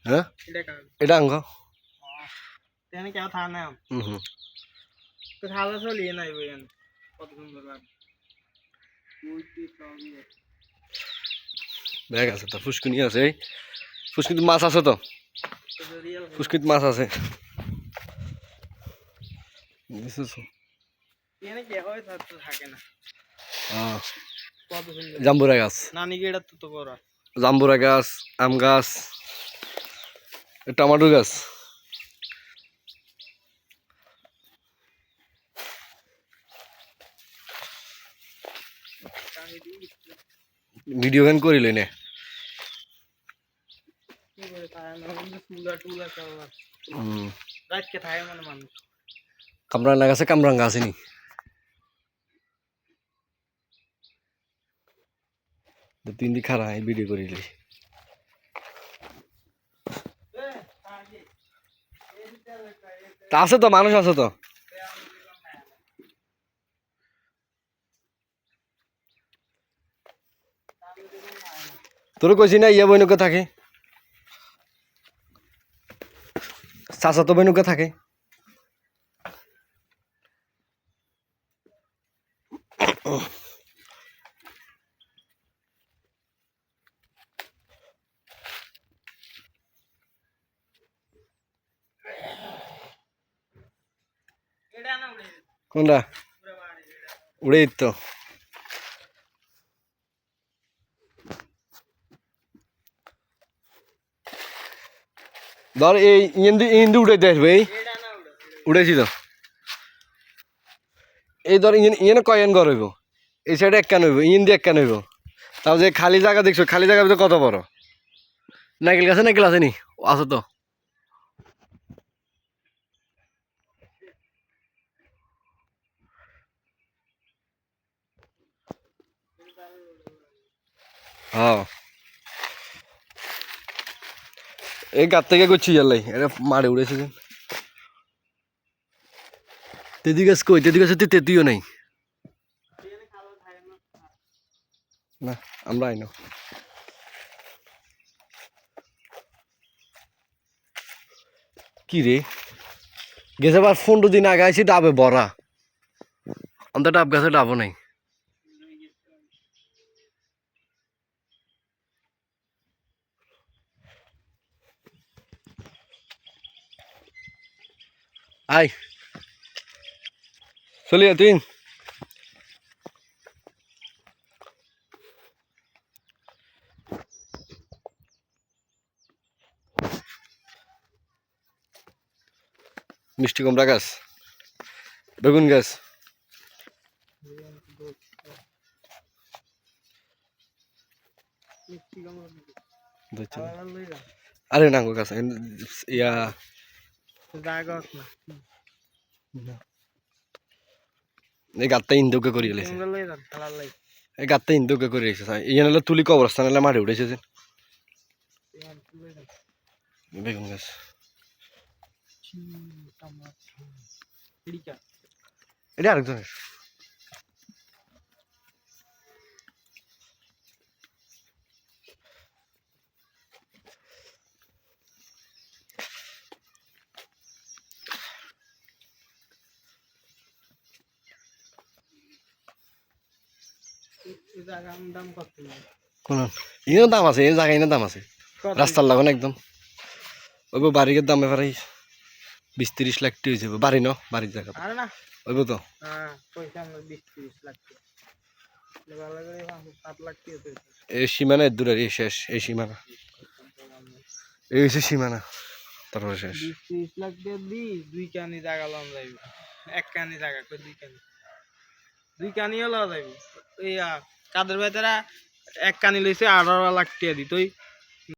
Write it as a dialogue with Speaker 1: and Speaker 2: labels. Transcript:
Speaker 1: হ্যাঁ এটা আঙ্গ
Speaker 2: তেনে কেউ থা না তো খালা চলিয়ে নাই বইন কত সুন্দর লাগে
Speaker 1: ব্যাগ আছে তো ফুসকুনি আছে ফুসকুনি মাছ আছে তো ফুসকুনি মাছ আছে
Speaker 2: তেনে কে হয় থাকে না কত সুন্দর
Speaker 1: জাম্বুরা গাছ
Speaker 2: নানি গেড়া তো বড়
Speaker 1: জাম্বুরা গাছ আম গাছ টমেটো গাছ ভিডিও গান করিল নে কামরাঙ্গা গাছে কামরাঙ্গা আছে নি তিন দি খারা ভিডিও করিলি তা আছে তো মানুষ আছে তো তোর কইছি না ইয়া বইনুকে থাকে চাচা তো বইনুকে থাকে কোনটা উড়ে তো ধর এই ইন্দি উঠে আসবে উঠেছি তো এই ধর ইয়ে কয়েন ঘর হইব এই সাইডে এক কান হইব ইন্দি এক কান হইব তাও যে খালি জায়গা দেখছো খালি জায়গা কত বড় নাইকেল গাছে নাইকেল আছে নি আছে তো হ্যাঁ এই গাছ থেকে করছি জানলাই এটা মারে উড়েছে যে তেদি গাছ কই তেদি গাছে তেতিও নাই না আমরা আইনো কি রে গেছে আবার 15 দিন আগে আইছি ডাবে ভরা অন্ত ডাব গাছে ডাবও নাই আই চলিয়া তুই মিষ্টি কুমড়া গাছ বেগুন গাছ আরে নাঙ্গো গাছ ইয়া এই গাতটা ইন্দুকে করি গেছে এই গাতটা ইন্দুকে করে রেখেছে ইয়ে নাহলে তুলি কবরস্থান নাহলে মাঠে উঠেছে যে বেগুন গাছ এটা আরেকজনের কোন ইনো দাম আছে এই জায়গায় ইনো দাম আছে রাস্তার লাগানো একদম ওই বাড়ির দাম এবারে 20-30 লাখ টাকা হয়েছে বাড়ি ন বাড়ির জায়গা ওইব তো এই সীমানা দূরের এই শেষ এই সীমানা এই হচ্ছে সীমানা তারপরে শেষ
Speaker 2: 20-30 লাখ টাকা দি দুই কানি জায়গা লম যাইব এক কানি জায়গা কই দুই কানিও লওয়া যাইব এই কাদের ভাই তারা এক কানি লইছে 18 লাখ টাকা দি তুই